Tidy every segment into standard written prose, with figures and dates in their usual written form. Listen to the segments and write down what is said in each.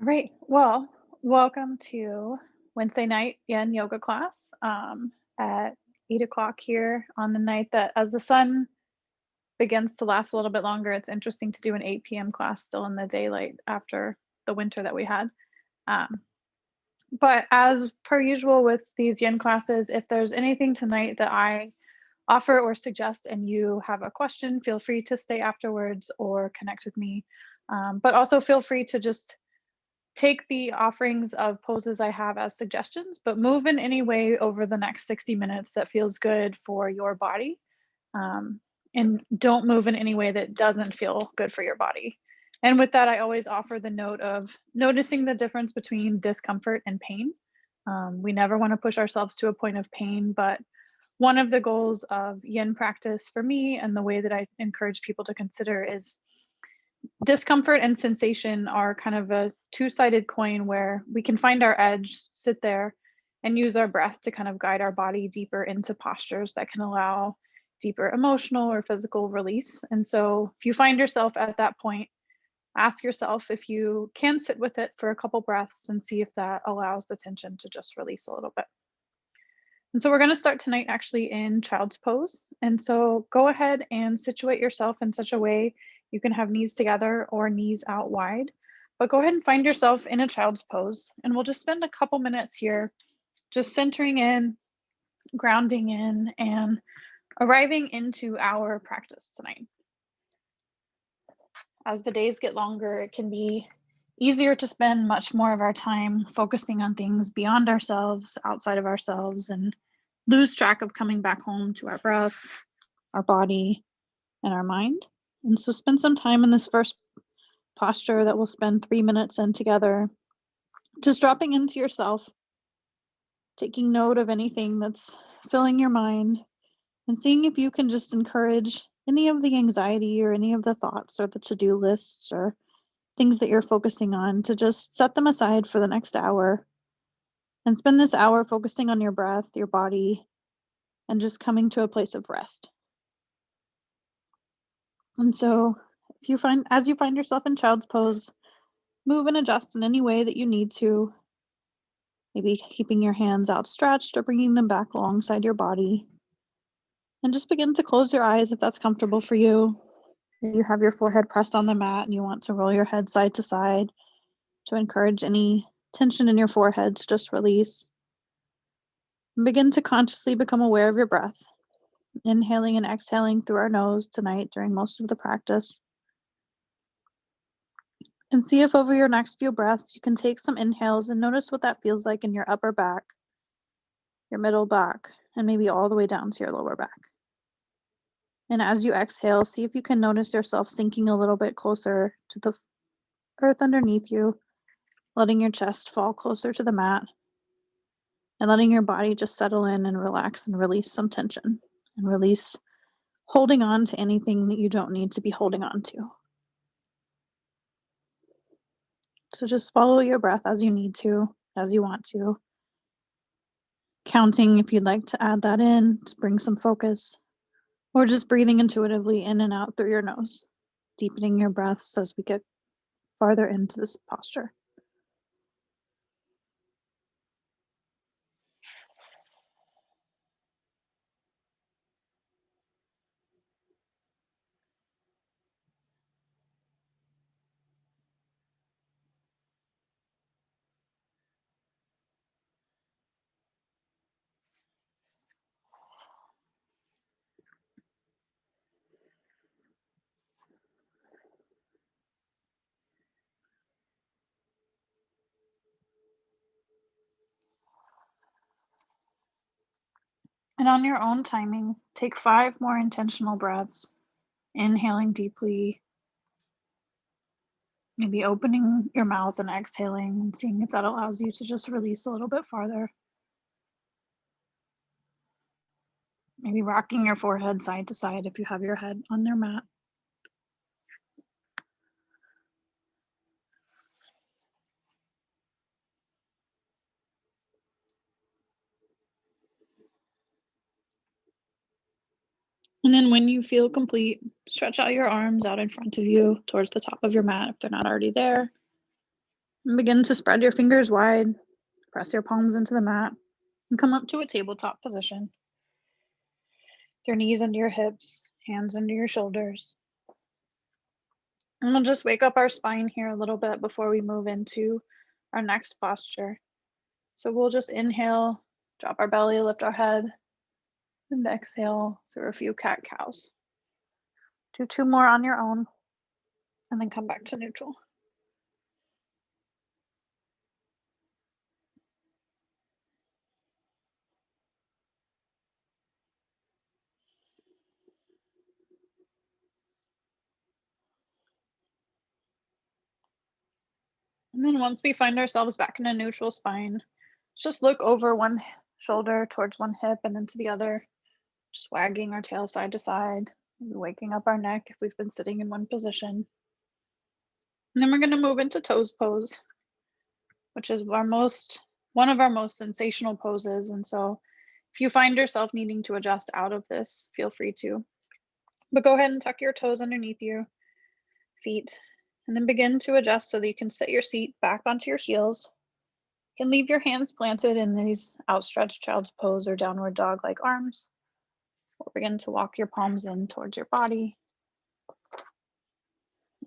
All right. Well, welcome to Wednesday night Yin Yoga class at 8 o'clock here on the night that, as the sun begins to last a little bit longer, it's interesting to do an 8 p.m. class still in the daylight after the winter that we had. Um, but as per usual with these Yin classes, if there's anything tonight that I offer or suggest and you have a question, feel free to stay afterwards or connect with me. But also feel free to just take the offerings of poses I have as suggestions, but move in any way over the next 60 minutes that feels good for your body. Um, and don't move in any way that doesn't feel good for your body. And with that, I always offer the note of noticing the difference between discomfort and pain. We never want to push ourselves to a point of pain, but one of the goals of yin practice for me and the way that I encourage people to consider is discomfort and sensation are kind of a two-sided coin where we can find our edge, sit there, and use our breath to kind of guide our body deeper into postures that can allow deeper emotional or physical release. And so if you find yourself at that point, ask yourself if you can sit with it for a couple breaths and see if that allows the tension to just release a little bit. And so we're going to start tonight actually in child's pose. And so go ahead and situate yourself in such a way you can have knees together or knees out wide. But go ahead and find yourself in a child's pose. And we'll just spend a couple minutes here just centering in, grounding in, and arriving into our practice tonight. As the days get longer, it can be easier to spend much more of our time focusing on things beyond ourselves, outside of ourselves, and lose track of coming back home to our breath, our body, and our mind. And so spend some time in this first posture that we'll spend 3 minutes in together, just dropping into yourself, taking note of anything that's filling your mind, and seeing if you can just encourage any of the anxiety or any of the thoughts or the to-do lists or things that you're focusing on to just set them aside for the next hour and spend this hour focusing on your breath, your body, and just coming to a place of rest. And so as you find yourself in child's pose, move and adjust in any way that you need to, maybe keeping your hands outstretched or bringing them back alongside your body. And just begin to close your eyes if that's comfortable for you. If you have your forehead pressed on the mat and you want to roll your head side to side to encourage any tension in your forehead to just release. And begin to consciously become aware of your breath, inhaling and exhaling through our nose tonight during most of the practice. And see if over your next few breaths, you can take some inhales and notice what that feels like in your upper back, your middle back, and maybe all the way down to your lower back. And as you exhale, see if you can notice yourself sinking a little bit closer to the earth underneath you, letting your chest fall closer to the mat, and letting your body just settle in and relax and release some tension and release holding on to anything that you don't need to be holding on to. So just follow your breath as you need to, as you want to. Counting if you'd like to add that in to bring some focus, or just breathing intuitively in and out through your nose, deepening your breaths as we get farther into this posture. And on your own timing, take 5 more intentional breaths, inhaling deeply, maybe opening your mouth and exhaling and seeing if that allows you to just release a little bit farther. Maybe rocking your forehead side to side if you have your head on their mat. And then when you feel complete, stretch out your arms out in front of you towards the top of your mat if they're not already there. And begin to spread your fingers wide, press your palms into the mat, and come up to a tabletop position. Your knees under your hips, hands under your shoulders. And we'll just wake up our spine here a little bit before we move into our next posture. So we'll just inhale, drop our belly, lift our head, and exhale through a few cat-cows. Do 2 more on your own, and then come back to neutral. And then once we find ourselves back in a neutral spine, just look over one shoulder towards one hip and then to the other, just wagging our tail side to side, maybe waking up our neck if we've been sitting in one position. And then we're going to move into toes pose, which is one of our most sensational poses. And so if you find yourself needing to adjust out of this, feel free to. But go ahead and tuck your toes underneath your feet and then begin to adjust so that you can sit your seat back onto your heels. You can leave your hands planted in these outstretched child's pose or downward dog-like arms, or begin to walk your palms in towards your body,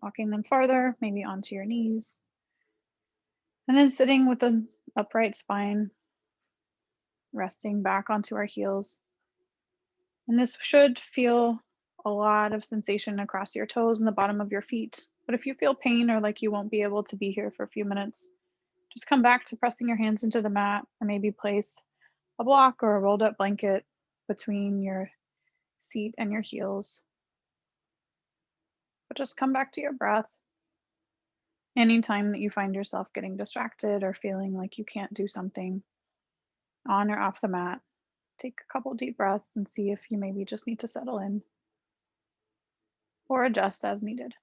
walking them farther, maybe onto your knees. And then sitting with an upright spine, resting back onto our heels. And this should feel a lot of sensation across your toes and the bottom of your feet. But if you feel pain or like you won't be able to be here for a few minutes, just come back to pressing your hands into the mat, or maybe place a block or a rolled up blanket between your seat and your heels. But just come back to your breath. Anytime that you find yourself getting distracted or feeling like you can't do something on or off the mat, take a couple deep breaths and see if you maybe just need to settle in or adjust as needed.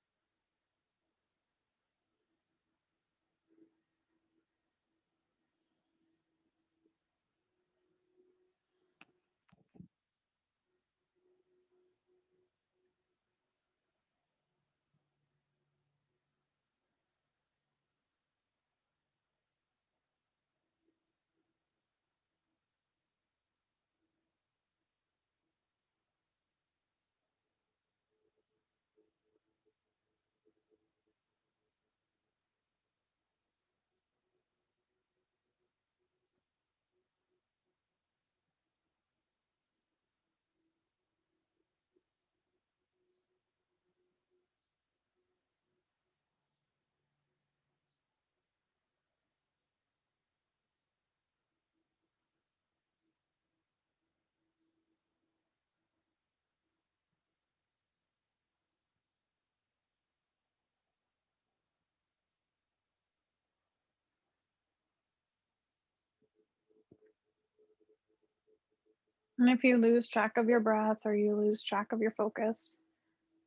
And if you lose track of your breath or you lose track of your focus,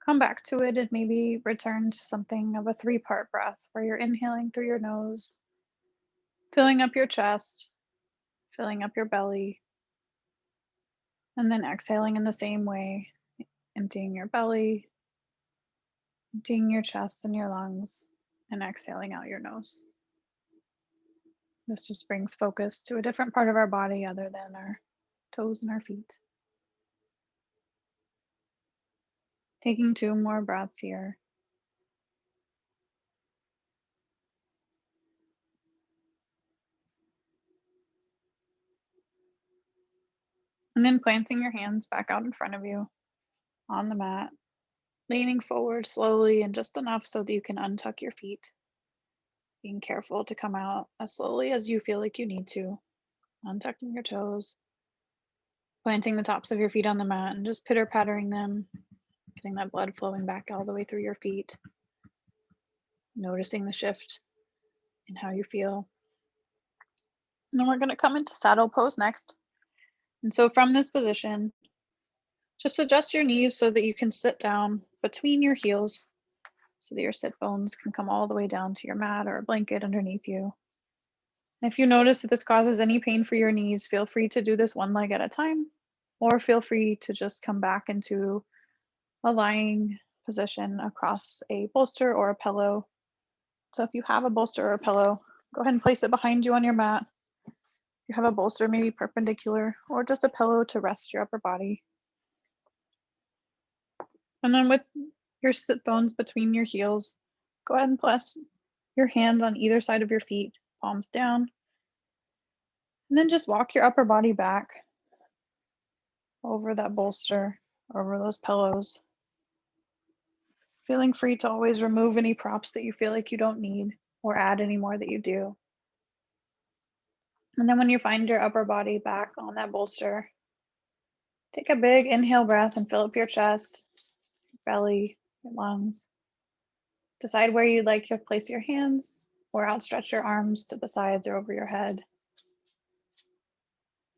come back to it and maybe return to something of a 3-part breath where you're inhaling through your nose, filling up your chest, filling up your belly, and then exhaling in the same way, emptying your belly, emptying your chest and your lungs, and exhaling out your nose. This just brings focus to a different part of our body other than our toes and our feet. Taking 2 more breaths here. And then planting your hands back out in front of you on the mat, leaning forward slowly and just enough so that you can untuck your feet. Being careful to come out as slowly as you feel like you need to, untucking your toes, planting the tops of your feet on the mat and just pitter pattering them, getting that blood flowing back all the way through your feet, noticing the shift in how you feel. And then we're going to come into saddle pose next. And so from this position, just adjust your knees so that you can sit down between your heels so that your sit bones can come all the way down to your mat or a blanket underneath you. And if you notice that this causes any pain for your knees, feel free to do this one leg at a time, or feel free to just come back into a lying position across a bolster or a pillow So if you have a bolster or a pillow, go ahead and place it behind you on your mat. If you have a bolster, maybe perpendicular, or just a pillow to rest your upper body. And then with your sit bones between your heels, go ahead and place your hands on either side of your feet, palms down. And then just walk your upper body back over that bolster, over those pillows. Feeling free to always remove any props that you feel like you don't need or add any more that you do. And then when you find your upper body back on that bolster, take a big inhale breath and fill up your chest, your belly, your lungs. Decide where you'd like to place your hands or outstretch your arms to the sides or over your head.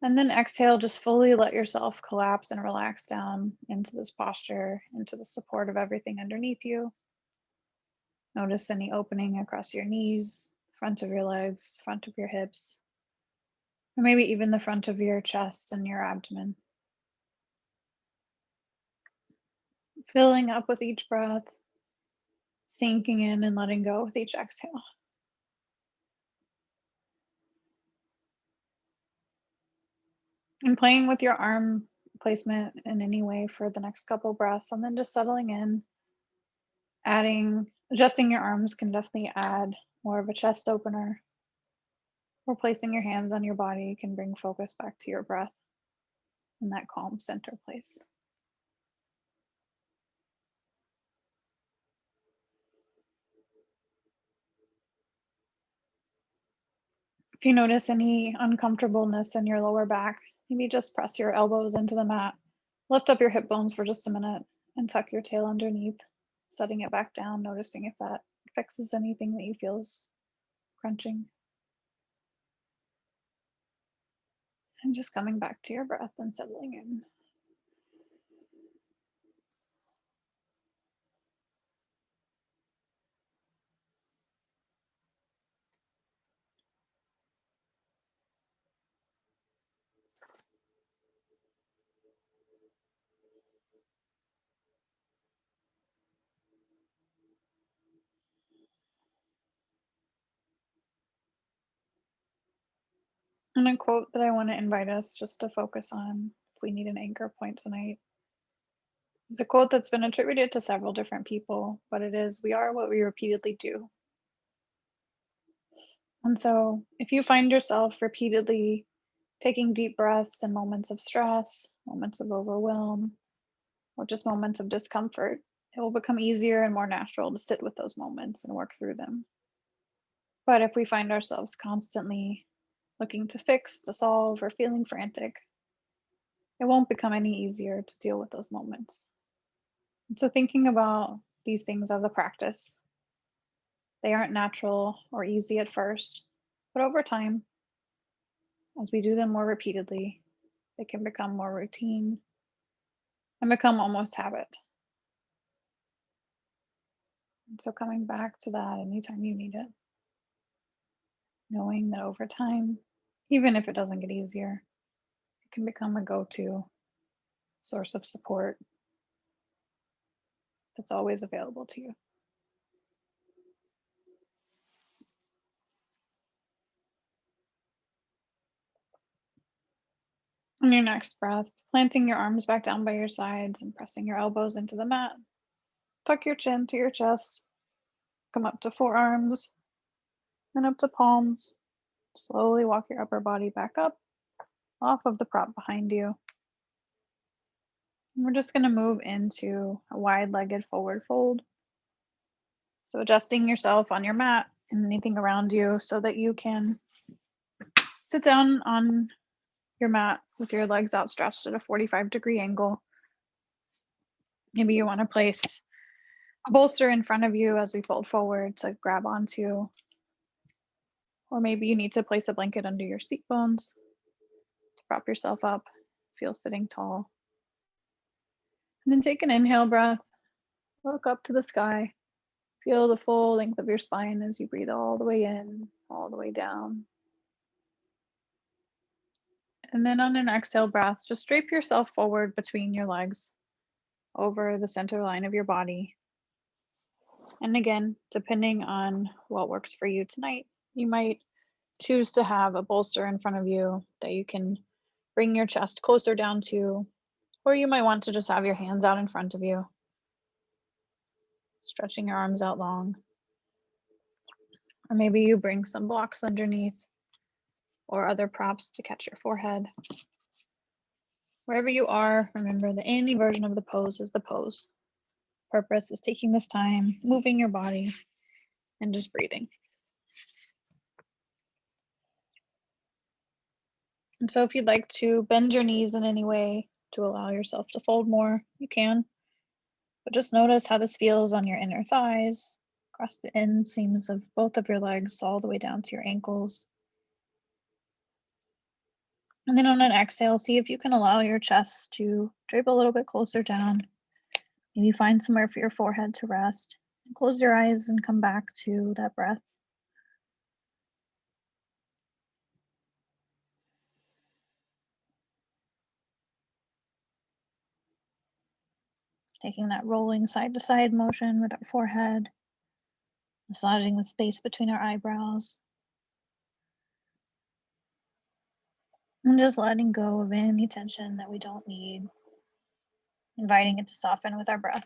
And then exhale, just fully let yourself collapse and relax down into this posture, into the support of everything underneath you. Notice any opening across your knees, front of your legs, front of your hips, or maybe even the front of your chest and your abdomen. Filling up with each breath, sinking in and letting go with each exhale. And playing with your arm placement in any way for the next couple breaths, and then just settling in, adjusting your arms can definitely add more of a chest opener, or placing your hands on your body can bring focus back to your breath in that calm center place. If you notice any uncomfortableness in your lower back, maybe just press your elbows into the mat, lift up your hip bones for just a minute, and tuck your tail underneath, setting it back down, noticing if that fixes anything that you feel is crunching. And just coming back to your breath and settling in. And a quote that I want to invite us just to focus on if we need an anchor point tonight is a quote that's been attributed to several different people, but it is, "We are what we repeatedly do." And so if you find yourself repeatedly taking deep breaths in moments of stress, moments of overwhelm, or just moments of discomfort, it will become easier and more natural to sit with those moments and work through them. But if we find ourselves constantly looking to fix, to solve, or feeling frantic, it won't become any easier to deal with those moments. And so thinking about these things as a practice, they aren't natural or easy at first, but over time, as we do them more repeatedly, they can become more routine and become almost habit. And so coming back to that anytime you need it, knowing that over time, even if it doesn't get easier, it can become a go-to source of support that's always available to you. On your next breath, planting your arms back down by your sides and pressing your elbows into the mat. Tuck your chin to your chest. Come up to forearms, then up to palms. Slowly walk your upper body back up off of the prop behind you. And we're just going to move into a wide-legged forward fold. So adjusting yourself on your mat and anything around you so that you can sit down on your mat with your legs outstretched at a 45-degree angle. Maybe you want to place a bolster in front of you as we fold forward to grab onto, or maybe you need to place a blanket under your seat bones to prop yourself up, feel sitting tall. And then take an inhale breath, look up to the sky, feel the full length of your spine as you breathe all the way in, all the way down. And then on an exhale breath, just drape yourself forward between your legs over the center line of your body. And again, depending on what works for you tonight, you might choose to have a bolster in front of you that you can bring your chest closer down to, or you might want to just have your hands out in front of you, stretching your arms out long. Or maybe you bring some blocks underneath or other props to catch your forehead. Wherever you are, remember that any version of the pose is the pose. Purpose is taking this time, moving your body, and just breathing. And so if you'd like to bend your knees in any way to allow yourself to fold more, you can. But just notice how this feels on your inner thighs, across the inseams of both of your legs, all the way down to your ankles. And then on an exhale, see if you can allow your chest to drape a little bit closer down. Maybe find somewhere for your forehead to rest. And close your eyes and come back to that breath. Taking that rolling side to side motion with our forehead, massaging the space between our eyebrows. And just letting go of any tension that we don't need, inviting it to soften with our breath.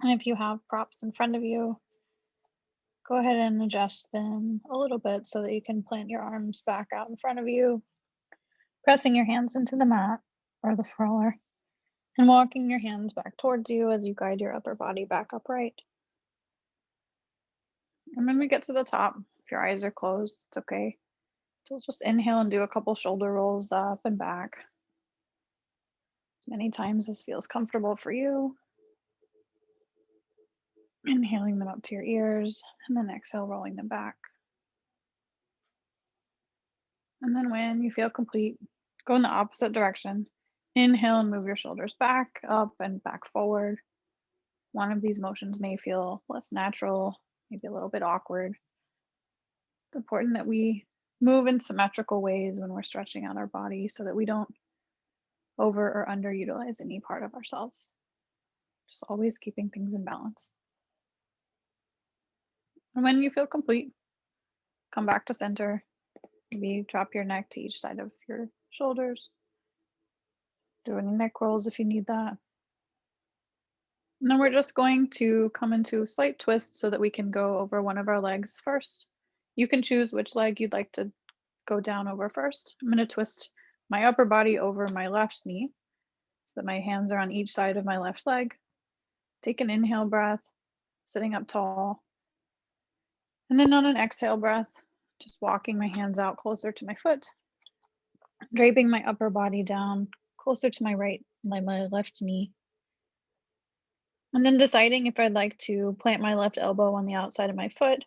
And if you have props in front of you, go ahead and adjust them a little bit so that you can plant your arms back out in front of you, pressing your hands into the mat or the floor, and walking your hands back towards you as you guide your upper body back upright. And when we get to the top, if your eyes are closed, it's okay. So just inhale and do a couple shoulder rolls up and back, as many times as feels comfortable for you. Inhaling them up to your ears, and then exhale, rolling them back. And then when you feel complete, go in the opposite direction. Inhale and move your shoulders back, up, and back forward. One of these motions may feel less natural, maybe a little bit awkward. It's important that we move in symmetrical ways when we're stretching out our body so that we don't over or underutilize any part of ourselves. Just always keeping things in balance. And when you feel complete, come back to center. Maybe drop your neck to each side of your shoulders. Do any neck rolls if you need that. And then we're just going to come into a slight twist so that we can go over one of our legs first. You can choose which leg you'd like to go down over first. I'm going to twist my upper body over my left knee so that my hands are on each side of my left leg. Take an inhale breath, sitting up tall. And then on an exhale breath, just walking my hands out closer to my foot, draping my upper body down closer to my my left knee. And then deciding if I'd like to plant my left elbow on the outside of my foot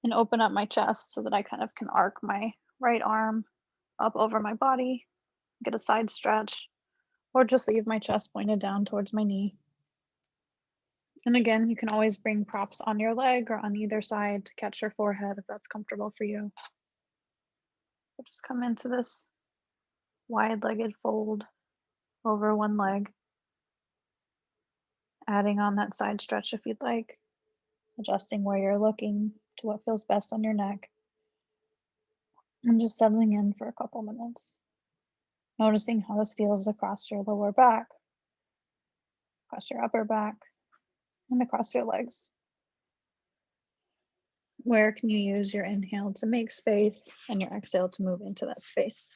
and open up my chest so that I kind of can arc my right arm up over my body, get a side stretch, or just leave my chest pointed down towards my knee. And again, you can always bring props on your leg or on either side to catch your forehead if that's comfortable for you. But just come into this wide-legged fold over one leg, adding on that side stretch if you'd like, adjusting where you're looking to what feels best on your neck, and just settling in for a couple minutes. Noticing how this feels across your lower back, across your upper back, and across your legs. Where can you use your inhale to make space and your exhale to move into that space?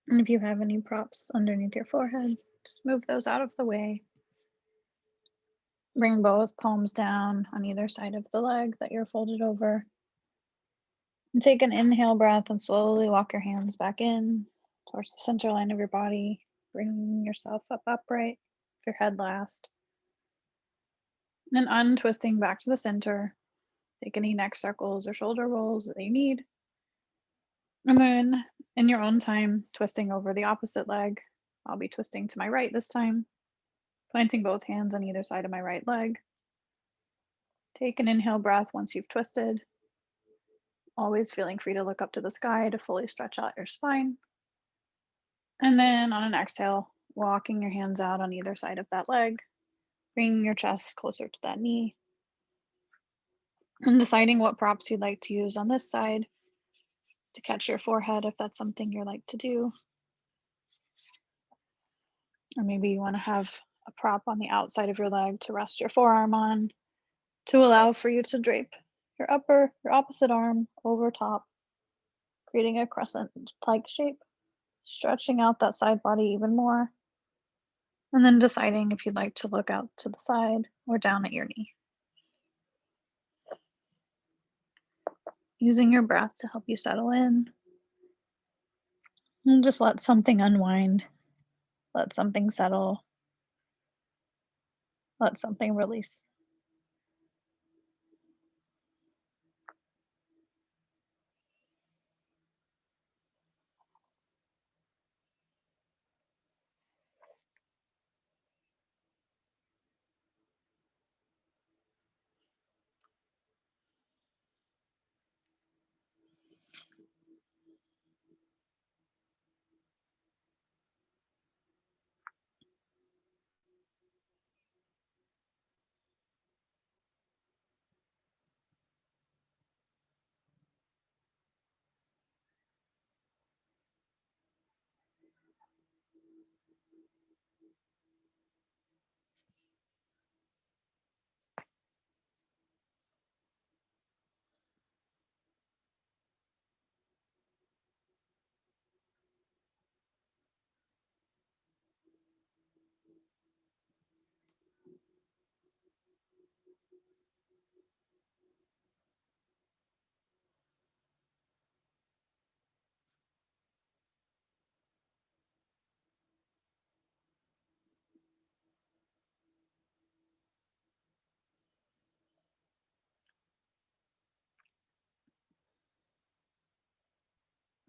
And if you have any props underneath your forehead, just move those out of the way. Bring both palms down on either side of the leg that you're folded over. And take an inhale breath and slowly walk your hands back in towards the center line of your body. Bring yourself up upright, your head last. And untwisting back to the center. Take any neck circles or shoulder rolls that you need. And then, in your own time, twisting over the opposite leg. I'll be twisting to my right this time, planting both hands on either side of my right leg. Take an inhale breath once you've twisted, always feeling free to look up to the sky to fully stretch out your spine. And then on an exhale, walking your hands out on either side of that leg, bringing your chest closer to that knee, and deciding what props you'd like to use on this side to catch your forehead if that's something you like to do. Or maybe you want to have a prop on the outside of your leg to rest your forearm on to allow for you to drape your opposite arm over top, creating a crescent-like shape, stretching out that side body even more, and then deciding if you'd like to look out to the side or down at your knee. Using your breath to help you settle in, and just let something unwind, let something settle, let something release.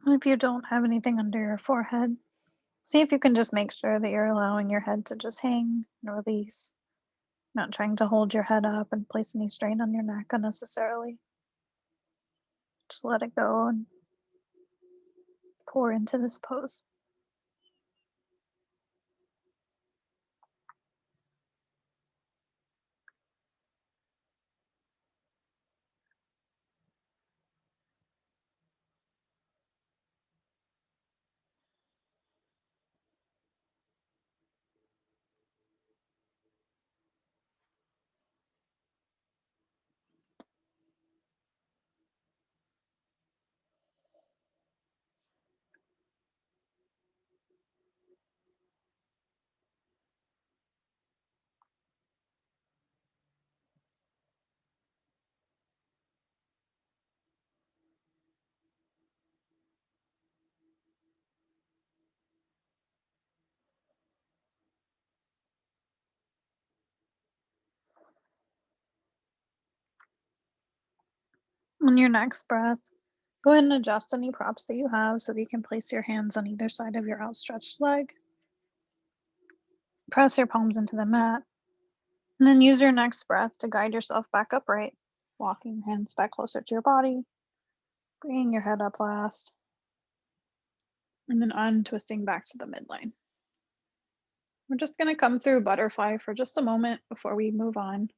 If you don't have anything under your forehead, see if you can just make sure that you're allowing your head to just hang and release, not trying to hold your head up and place any strain on your neck unnecessarily. Just let it go and pour into this pose. On your next breath, go ahead and adjust any props that you have so that you can place your hands on either side of your outstretched leg. Press your palms into the mat, and then use your next breath to guide yourself back upright, walking your hands back closer to your body, bringing your head up last, and then untwisting back to the midline. We're just going to come through butterfly for just a moment before we move on.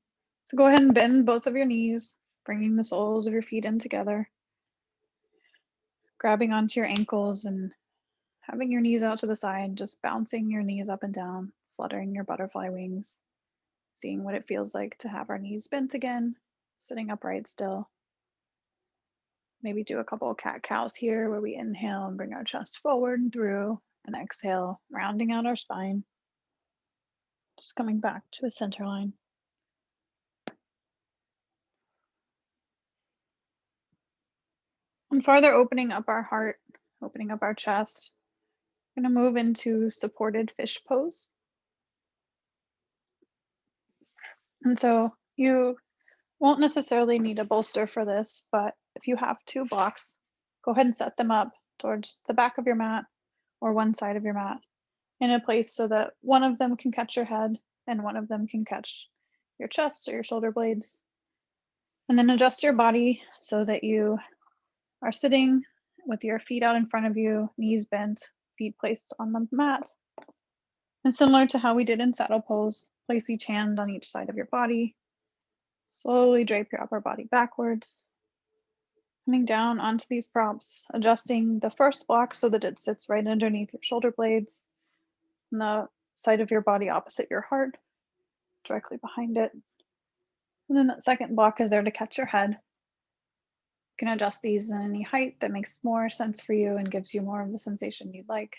So go ahead and bend both of your knees, bringing the soles of your feet in together, grabbing onto your ankles and having your knees out to the side, just bouncing your knees up and down, fluttering your butterfly wings, seeing what it feels like to have our knees bent again, sitting upright still. Maybe do a couple of cat cows here where we inhale and bring our chest forward and through, and exhale, rounding out our spine, just coming back to a center line. And farther opening up our heart, opening up our chest, we're going to move into supported fish pose. And so you won't necessarily need a bolster for this, but if you have two blocks, go ahead and set them up towards the back of your mat or one side of your mat in a place so that one of them can catch your head and one of them can catch your chest or your shoulder blades. And then adjust your body so that you are sitting with your feet out in front of you, knees bent, feet placed on the mat. And similar to how we did in saddle pose, place each hand on each side of your body. Slowly drape your upper body backwards, coming down onto these props, adjusting the first block so that it sits right underneath your shoulder blades, and the side of your body opposite your heart, directly behind it. And then that second block is there to catch your head. You can adjust these in any height that makes more sense for you and gives you more of the sensation you'd like.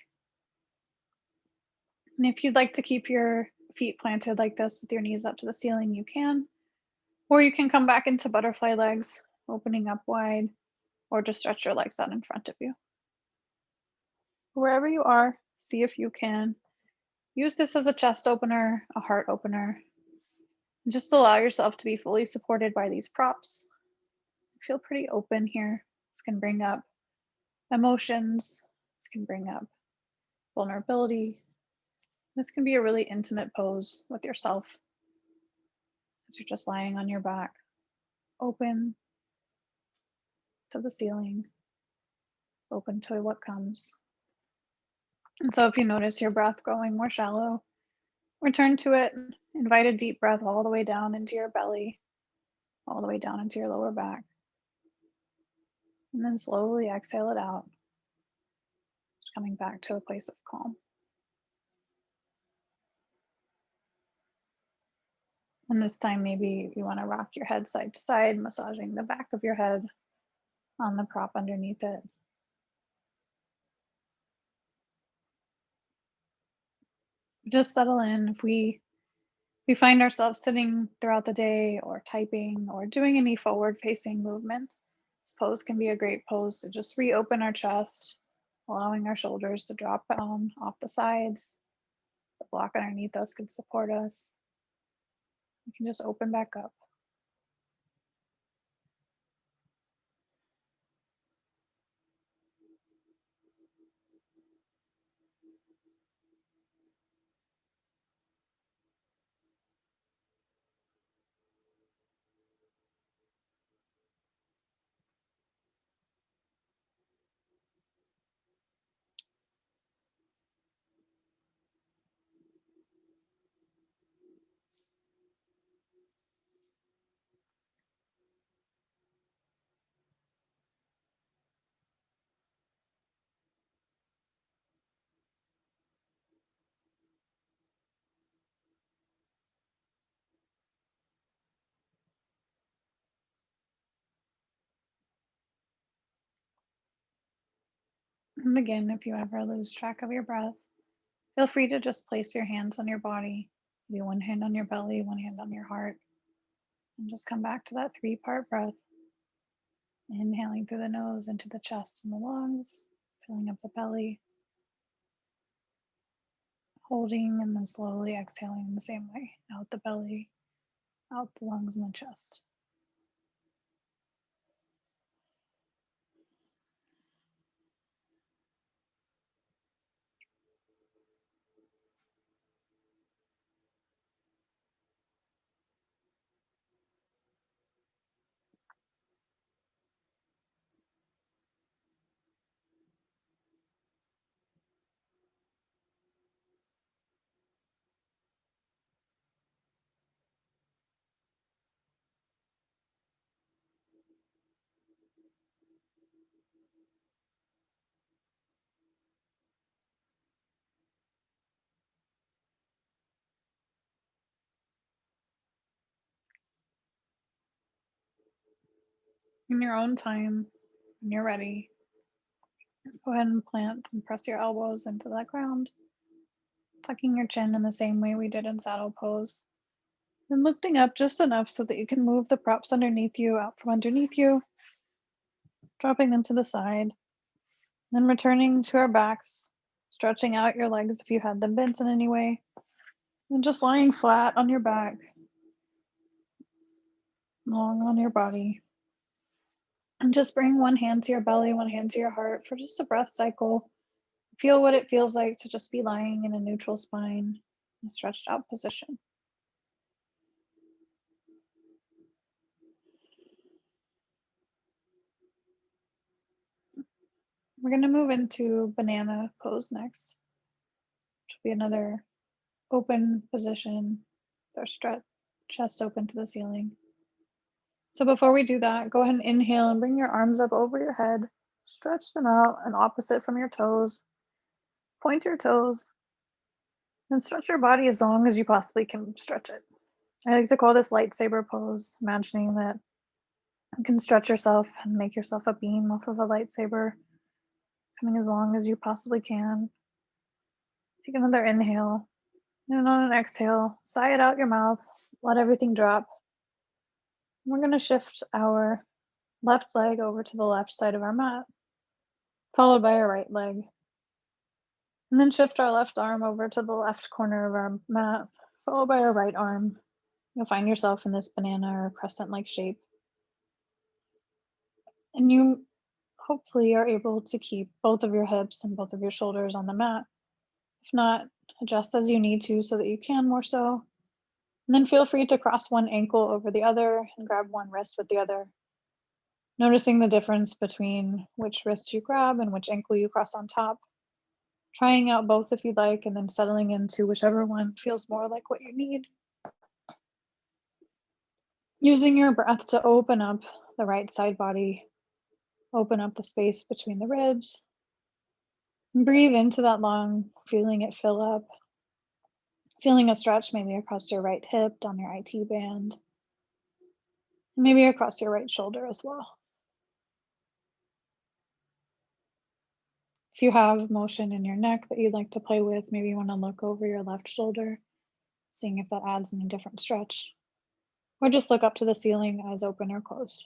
And if you'd like to keep your feet planted like this with your knees up to the ceiling, you can. Or you can come back into butterfly legs, opening up wide, or just stretch your legs out in front of you. Wherever you are, see if you can use this as a chest opener, a heart opener. And just allow yourself to be fully supported by these props. Feel pretty open here. This can bring up emotions. This can bring up vulnerability. This can be a really intimate pose with yourself as you're just lying on your back, open to the ceiling, open to what comes. And so if you notice your breath growing more shallow, return to it. Invite a deep breath all the way down into your belly, all the way down into your lower back. And then slowly exhale it out, just coming back to a place of calm. And this time, maybe you want to rock your head side to side, massaging the back of your head on the prop underneath it. Just settle in. If we We find ourselves sitting throughout the day or typing or doing any forward facing movement. This pose can be a great pose to just reopen our chest, allowing our shoulders to drop down off the sides. The block underneath us can support us. We can just open back up. And again, if you ever lose track of your breath, feel free to just place your hands on your body, maybe one hand on your belly, one hand on your heart, and just come back to that 3-part breath. Inhaling through the nose into the chest and the lungs, filling up the belly, holding, and then slowly exhaling in the same way. Out the belly, out the lungs and the chest. In your own time, when you're ready, go ahead and plant and press your elbows into the ground, tucking your chin in the same way we did in saddle pose. And lifting up just enough so that you can move the props underneath you out from underneath you, dropping them to the side. Then returning to our backs, stretching out your legs if you had them bent in any way, and just lying flat on your back, long on your body. And just bring one hand to your belly, one hand to your heart for just a breath cycle. Feel what it feels like to just be lying in a neutral spine, a stretched out position. We're going to move into banana pose next, which will be another open position, with our stretch chest open to the ceiling. So before we do that, go ahead and inhale and bring your arms up over your head. Stretch them out and opposite from your toes. Point your toes and stretch your body as long as you possibly can stretch it. I like to call this lightsaber pose, imagining that you can stretch yourself and make yourself a beam off of a lightsaber, coming as long as you possibly can. Take another inhale, and on an exhale, sigh it out your mouth, let everything drop. We're going to shift our left leg over to the left side of our mat, followed by our right leg. And then shift our left arm over to the left corner of our mat, followed by our right arm. You'll find yourself in this banana or crescent-like shape. And you hopefully are able to keep both of your hips and both of your shoulders on the mat. If not, adjust as you need to so that you can more so. And then feel free to cross one ankle over the other and grab one wrist with the other. Noticing the difference between which wrist you grab and which ankle you cross on top. Trying out both if you'd like, and then settling into whichever one feels more like what you need. Using your breath to open up the right side body, open up the space between the ribs. And breathe into that lung, feeling it fill up. Feeling a stretch maybe across your right hip, down your IT band, maybe across your right shoulder as well. If you have motion in your neck that you'd like to play with, maybe you want to look over your left shoulder. seeing if that adds any different stretch. Or just look up to the ceiling, eyes open or closed.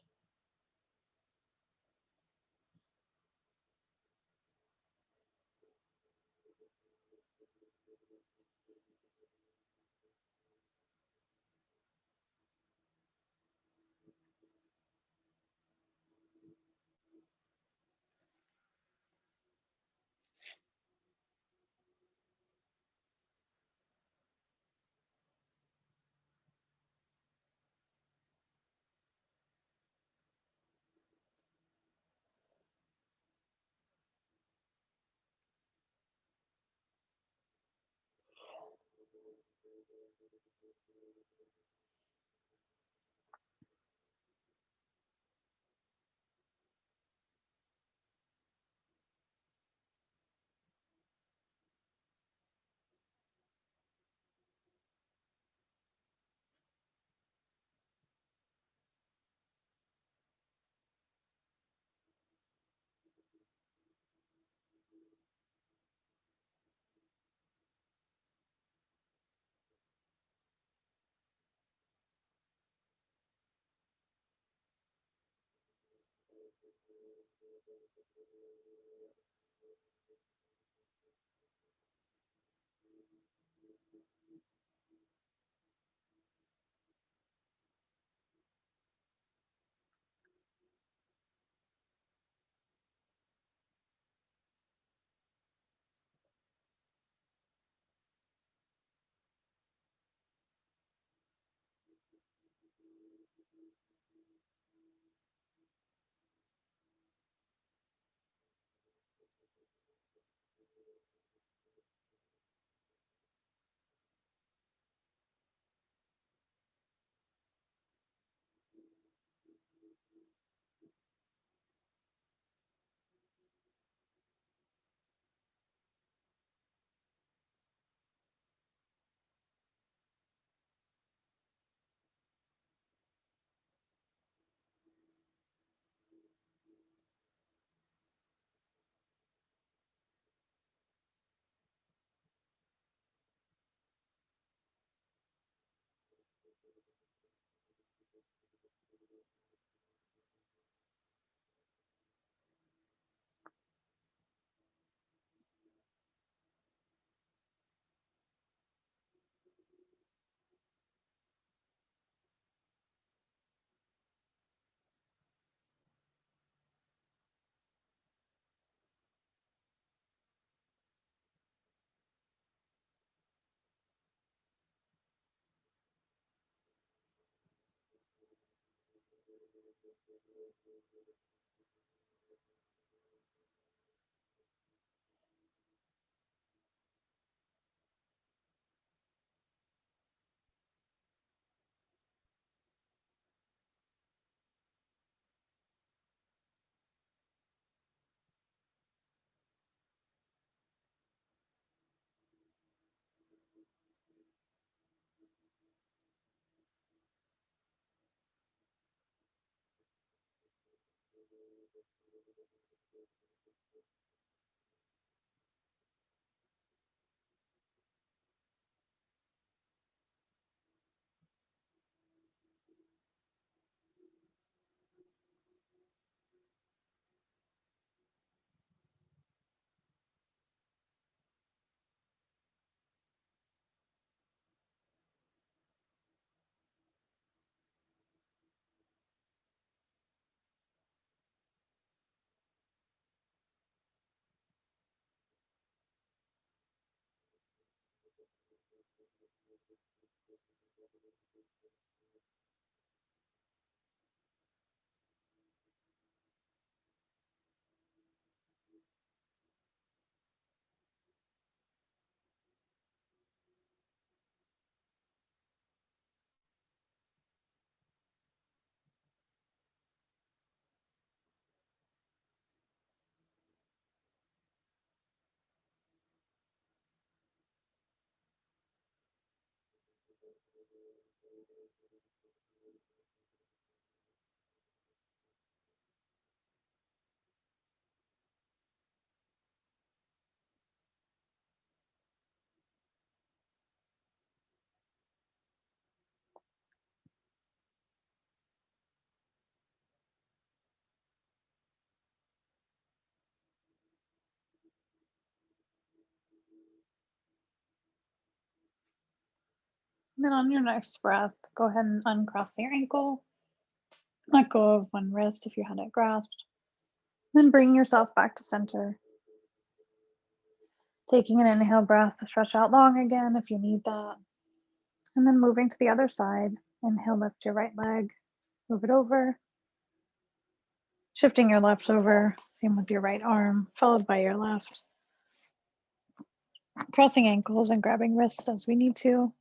And then on your next breath, go ahead and uncross your ankle. Let go of one wrist if you had it grasped. Then bring yourself back to center. Taking an inhale breath, stretch out long again if you need that. And then moving to the other side. Inhale, lift your right leg, move it over. Shifting your left over, same with your right arm, followed by your left. Crossing ankles and grabbing wrists as we need to,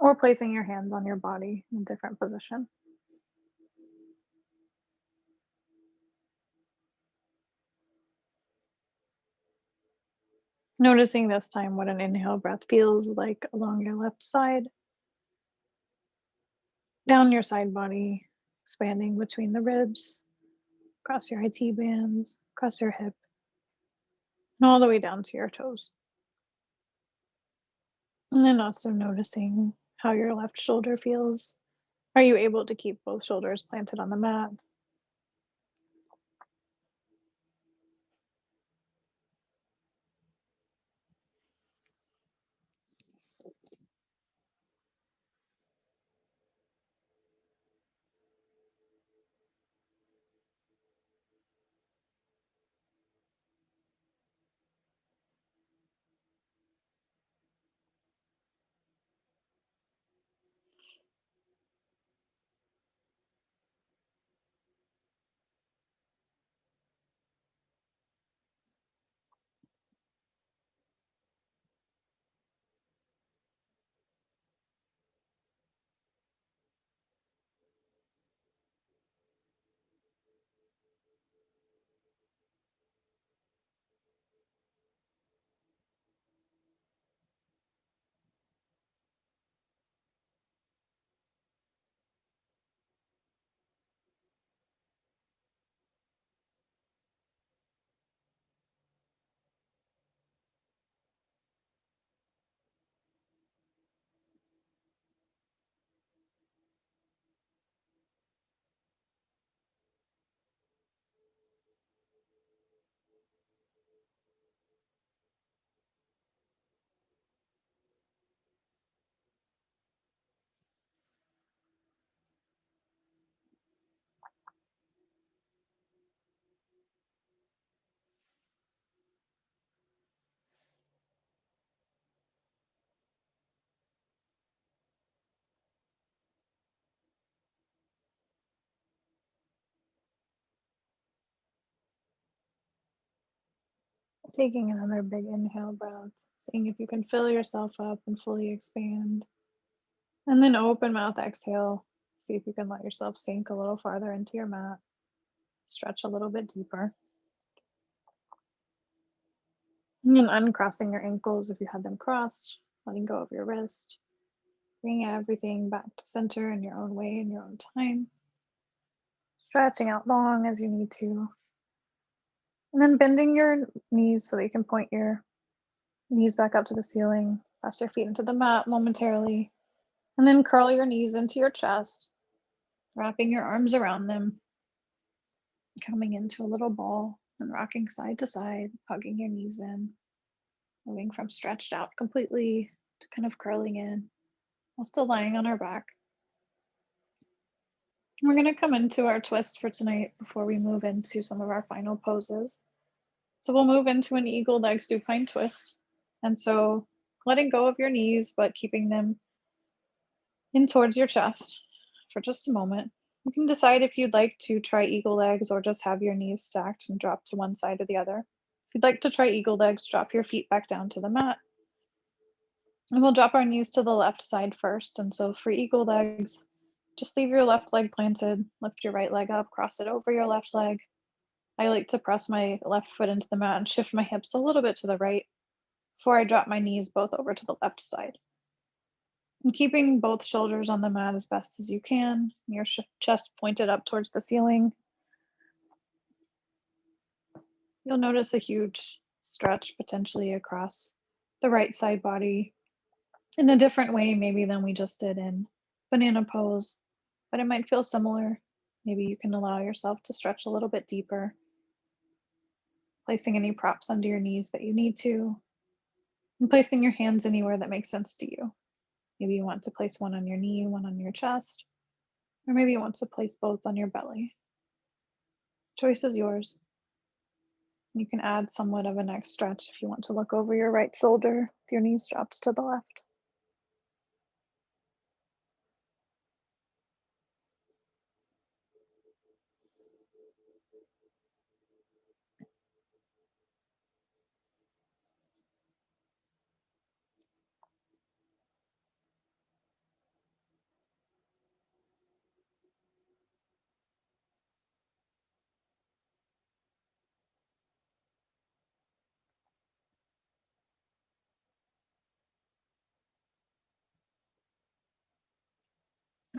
or placing your hands on your body in a different position. Noticing this time what an inhale breath feels like along your left side, down your side body, expanding between the ribs, across your IT band, across your hip, and all the way down to your toes. And then also noticing how your left shoulder feels. Are you able to keep both shoulders planted on the mat? Taking another big inhale breath, seeing if you can fill yourself up and fully expand. And then open mouth exhale. See if you can let yourself sink a little farther into your mat. Stretch a little bit deeper. And then uncrossing your ankles if you had them crossed, letting go of your wrist. Bring everything back to center in your own way, in your own time. Stretching out long as you need to. And then bending your knees so that you can point your knees back up to the ceiling. Press your feet into the mat momentarily. And then curl your knees into your chest, wrapping your arms around them, coming into a little ball and rocking side to side, hugging your knees in, moving from stretched out completely to kind of curling in while still lying on our back. We're going to come into our twist for tonight before we move into some of our final poses. So we'll move into an eagle leg supine twist. And so letting go of your knees, but keeping them in towards your chest for just a moment. You can decide if you'd like to try eagle legs or just have your knees stacked and drop to one side or the other. If you'd like to try eagle legs, drop your feet back down to the mat. And we'll drop our knees to the left side first. And so for eagle legs, just leave your left leg planted, lift your right leg up, cross it over your left leg. I like to press my left foot into the mat and shift my hips a little bit to the right before I drop my knees both over to the left side. And keeping both shoulders on the mat as best as you can, your chest pointed up towards the ceiling. You'll notice a huge stretch potentially across the right side body in a different way maybe than we just did in banana pose, but it might feel similar. Maybe you can allow yourself to stretch a little bit deeper, placing any props under your knees that you need to, and placing your hands anywhere that makes sense to you. Maybe you want to place one on your knee, one on your chest, or maybe you want to place both on your belly. Choice is yours. You can add somewhat of a neck stretch if you want to look over your right shoulder with your knees dropped to the left.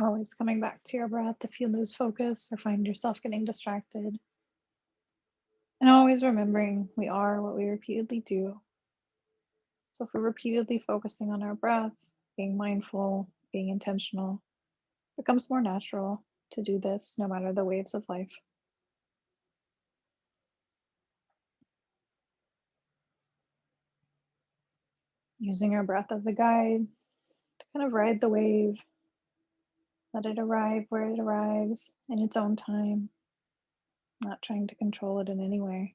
Always coming back to your breath if you lose focus or find yourself getting distracted. And always remembering we are what we repeatedly do. So if we're repeatedly focusing on our breath, being mindful, being intentional, it becomes more natural to do this no matter the waves of life. Using our breath as a guide to kind of ride the wave, let it arrive where it arrives in its own time, not trying to control it in any way,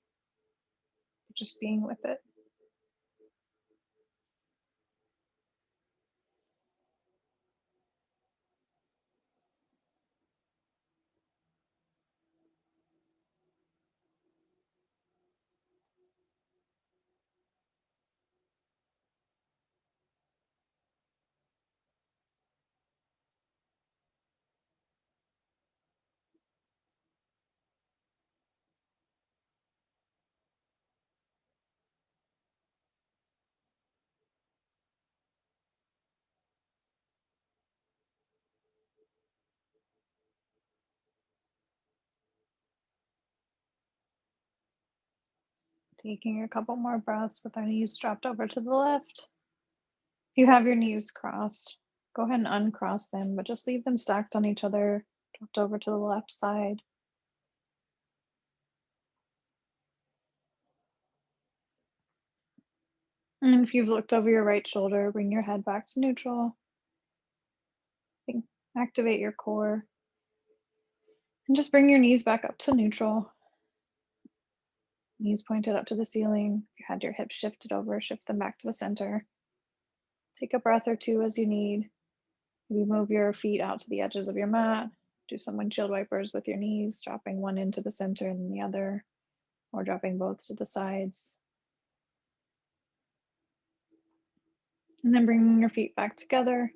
but just being with it. Taking a couple more breaths with our knees dropped over to the left. If you have your knees crossed, go ahead and uncross them, but just leave them stacked on each other, dropped over to the left side. And if you've looked over your right shoulder, bring your head back to neutral. Activate your core. And just bring your knees back up to neutral. Knees pointed up to the ceiling. If you had your hips shifted over, shift them back to the center. Take a breath or two as you need. Maybe move your feet out to the edges of your mat. Do some windshield wipers with your knees, dropping one into the center and the other, or dropping both to the sides. And then bringing your feet back together.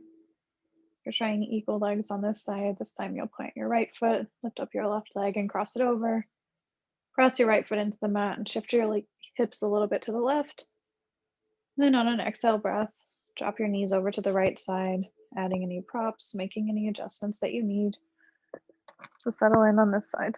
You're trying equal legs on this side. This time you'll plant your right foot, lift up your left leg and cross it over. Press your right foot into the mat and shift your hips a little bit to the left. And then on an exhale breath, drop your knees over to the right side, adding any props, making any adjustments that you need to settle in on this side.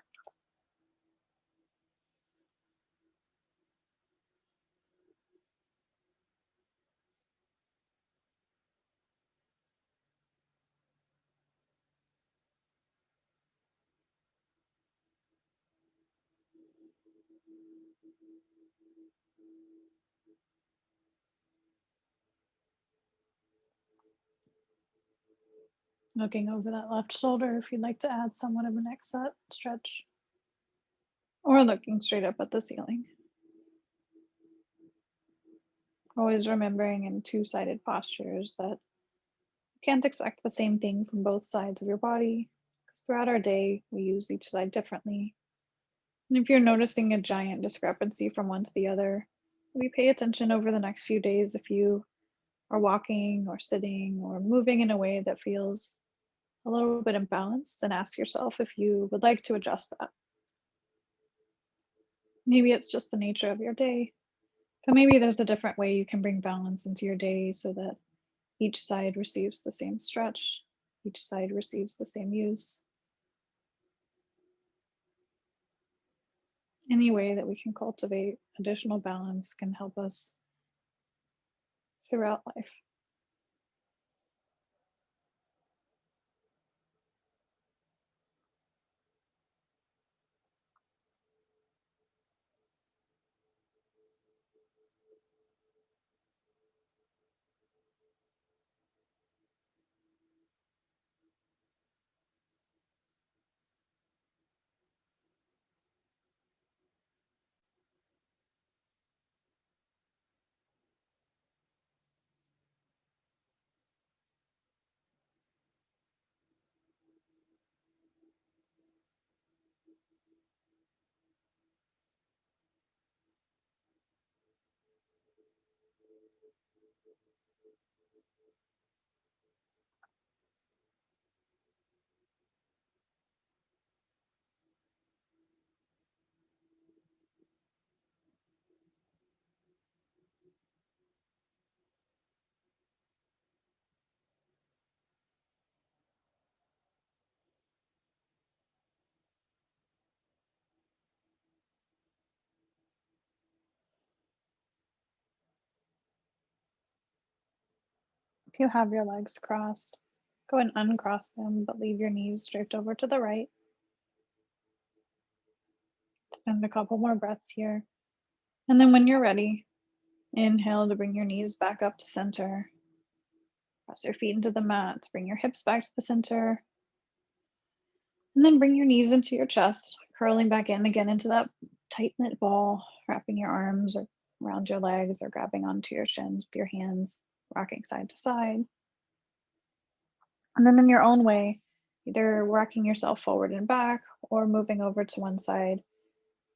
Looking over that left shoulder if you'd like to add somewhat of a neck stretch, or looking straight up at the ceiling. Always remembering in two-sided postures that you can't expect the same thing from both sides of your body, because throughout our day, we use each side differently. And if you're noticing a giant discrepancy from one to the other, maybe pay attention over the next few days if you are walking or sitting or moving in a way that feels a little bit imbalanced, and ask yourself if you would like to adjust that. Maybe it's just the nature of your day, but maybe there's a different way you can bring balance into your day so that each side receives the same stretch, each side receives the same use. Any way that we can cultivate additional balance can help us throughout life. If you have your legs crossed, go and uncross them, but leave your knees draped over to the right. Spend a couple more breaths here. And then when you're ready, inhale to bring your knees back up to center. Press your feet into the mat. Bring your hips back to the center. And then bring your knees into your chest, curling back in again into that tight knit ball, wrapping your arms around your legs or grabbing onto your shins with your hands, rocking side to side. And then in your own way, either rocking yourself forward and back or moving over to one side.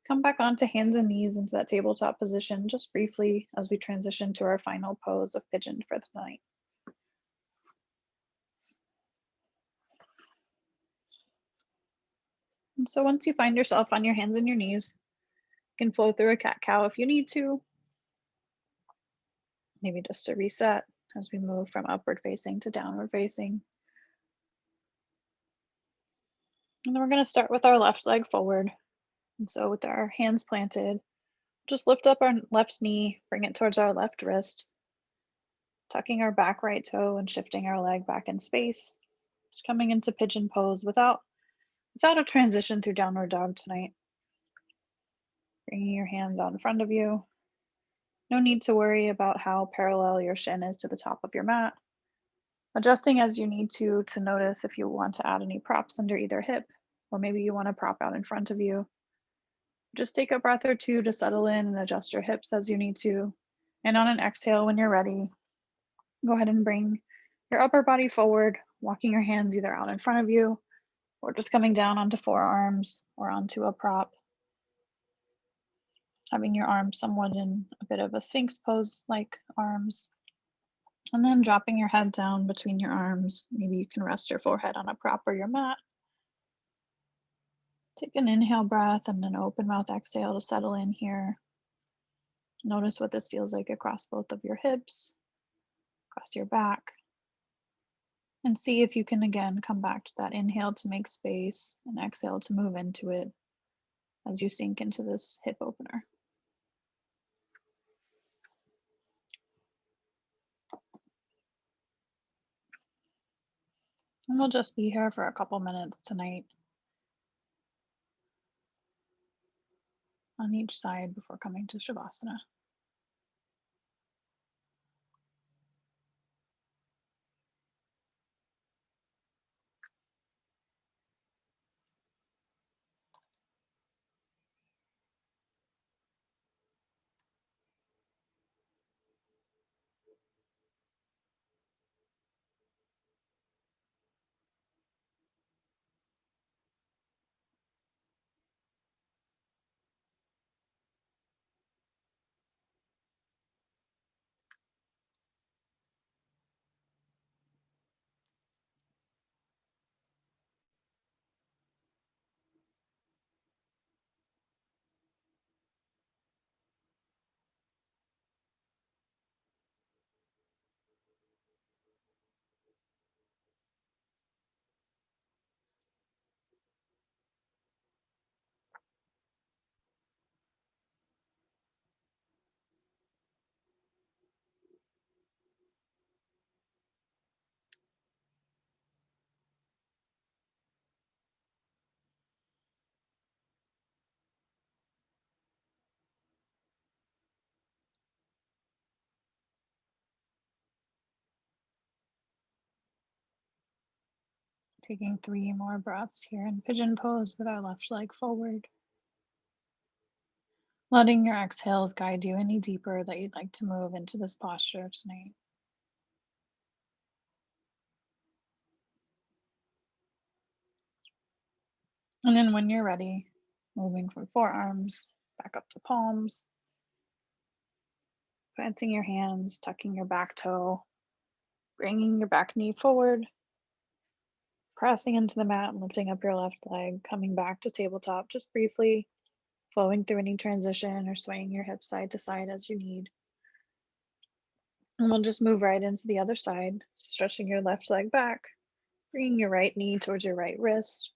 Come back onto hands and knees into that tabletop position just briefly as we transition to our final pose of pigeon for the night. And so once you find yourself on your hands and your knees, you can flow through a cat-cow if you need to, maybe just to reset as we move from upward facing to downward facing. And then we're going to start with our left leg forward. And so with our hands planted, just lift up our left knee, bring it towards our left wrist, tucking our back right toe and shifting our leg back in space. Just coming into pigeon pose without a transition through downward dog tonight. Bringing your hands out in front of you. No need to worry about how parallel your shin is to the top of your mat. Adjusting as you need to notice if you want to add any props under either hip, or maybe you want to prop out in front of you. Just take a breath or two to settle in and adjust your hips as you need to. And on an exhale, when you're ready, go ahead and bring your upper body forward, walking your hands either out in front of you or just coming down onto forearms or onto a prop. Having your arms somewhat in a bit of a sphinx pose like arms. And then dropping your head down between your arms. Maybe you can rest your forehead on a prop or your mat. Take an inhale breath and an open mouth exhale to settle in here. Notice what this feels like across both of your hips, across your back. And see if you can again come back to that inhale to make space and exhale to move into it as you sink into this hip opener. And we'll just be here for a couple minutes tonight on each side before coming to Shavasana. Taking 3 more breaths here in pigeon pose with our left leg forward. Letting your exhales guide you any deeper that you'd like to move into this posture tonight. And then when you're ready, moving from forearms back up to palms, planting your hands, tucking your back toe, bringing your back knee forward, pressing into the mat, lifting up your left leg, coming back to tabletop just briefly, flowing through any transition or swaying your hips side to side as you need. And we'll just move right into the other side, stretching your left leg back, bringing your right knee towards your right wrist,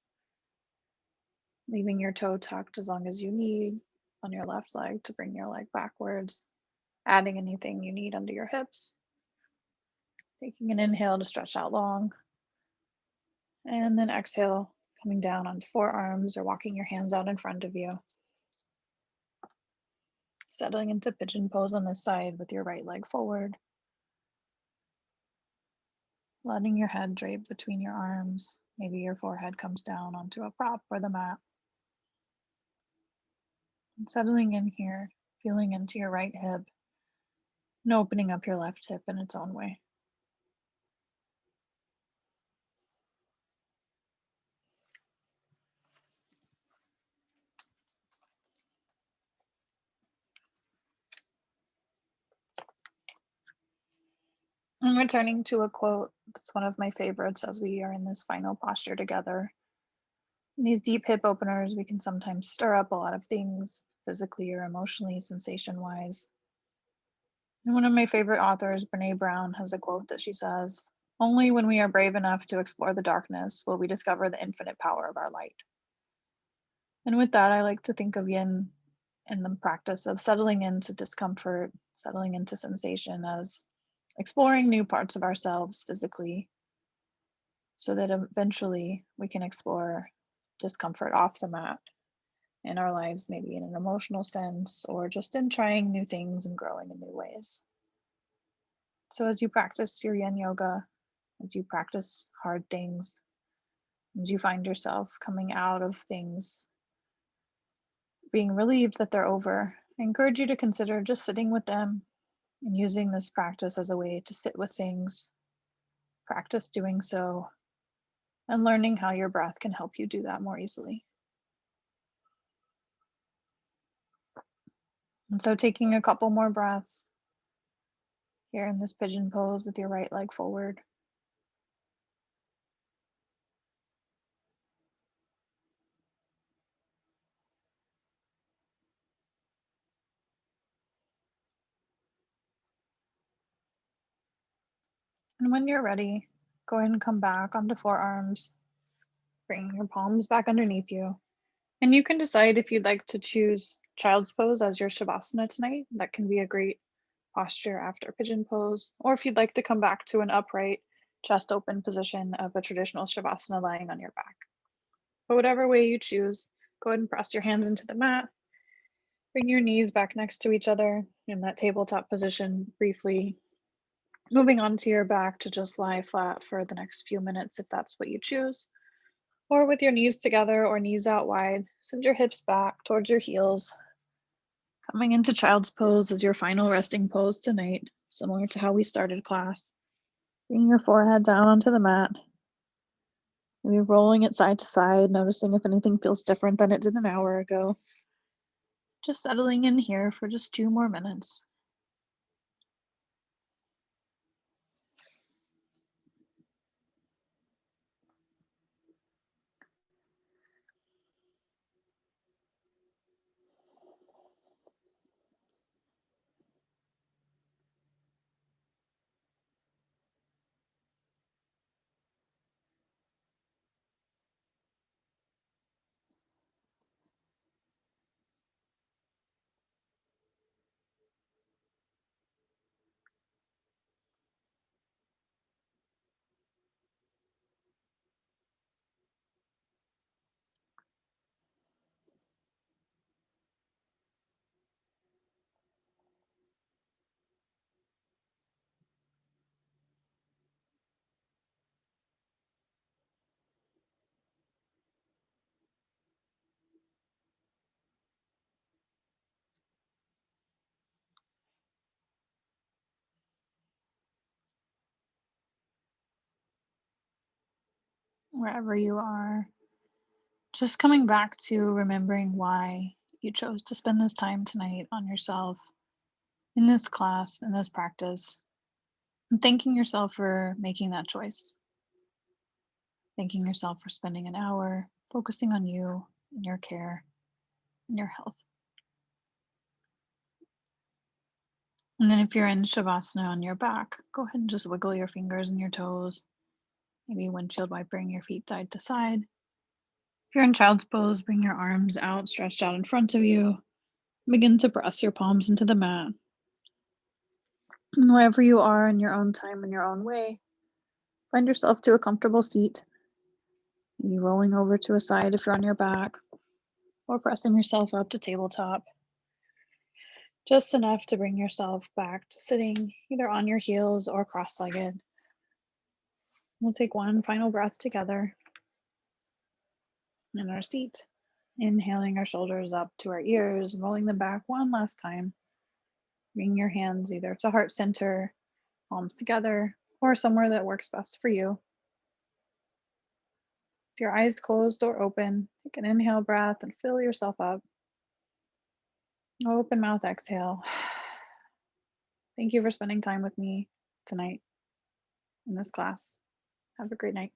leaving your toe tucked as long as you need on your left leg to bring your leg backwards, adding anything you need under your hips, taking an inhale to stretch out long, and then exhale, coming down onto forearms or walking your hands out in front of you, settling into pigeon pose on this side with your right leg forward, letting your head drape between your arms. Maybe your forehead comes down onto a prop or the mat. And settling in here, feeling into your right hip and opening up your left hip in its own way. I'm returning to a quote that's one of my favorites as we are in this final posture together. In these deep hip openers, we can sometimes stir up a lot of things, physically or emotionally, sensation wise. And one of my favorite authors, Brene Brown, has a quote that she says, "Only when we are brave enough to explore the darkness will we discover the infinite power of our light." And with that, I like to think of yin and the practice of settling into discomfort, settling into sensation as exploring new parts of ourselves physically so that eventually we can explore discomfort off the mat in our lives, maybe in an emotional sense or just in trying new things and growing in new ways. So, as you practice your yin yoga, as you practice hard things, as you find yourself coming out of things, being relieved that they're over, I encourage you to consider just sitting with them and using this practice as a way to sit with things, practice doing so, and learning how your breath can help you do that more easily. And so, taking a couple more breaths here in this pigeon pose with your right leg forward. And when you're ready, go ahead and come back onto forearms, bring your palms back underneath you. And you can decide if you'd like to choose child's pose as your shavasana tonight. That can be a great posture after pigeon pose. Or if you'd like to come back to an upright, chest open position of a traditional shavasana lying on your back. But whatever way you choose, go ahead and press your hands into the mat. Bring your knees back next to each other in that tabletop position briefly. Moving onto your back to just lie flat for the next few minutes if that's what you choose. Or with your knees together or knees out wide, send your hips back towards your heels. Coming into child's pose as your final resting pose tonight, similar to how we started class. Bringing your forehead down onto the mat. Maybe rolling it side to side, noticing if anything feels different than it did an hour ago. Just settling in here for just 2 more minutes. Wherever you are, Just coming back to remembering why you chose to spend this time tonight on yourself in this class, in this practice, and thanking yourself for making that choice. Thanking yourself for spending an hour focusing on you and your care and your health. And then if you're in Shavasana on your back, go ahead and just wiggle your fingers and your toes, maybe windshield wipering your feet side to side. If you're in Child's Pose, bring your arms out, stretched out in front of you. Begin to press your palms into the mat. And wherever you are in your own time, in your own way, find yourself to a comfortable seat. Maybe rolling over to a side if you're on your back, or pressing yourself up to tabletop. Just enough to bring yourself back to sitting either on your heels or cross-legged. We'll take one final breath together in our seat. Inhaling our shoulders up to our ears, rolling them back one last time. Bring your hands either to heart center, palms together, or somewhere that works best for you. With your eyes closed or open, take an inhale breath and fill yourself up. Open mouth exhale. Thank you for spending time with me tonight in this class. Have a great night.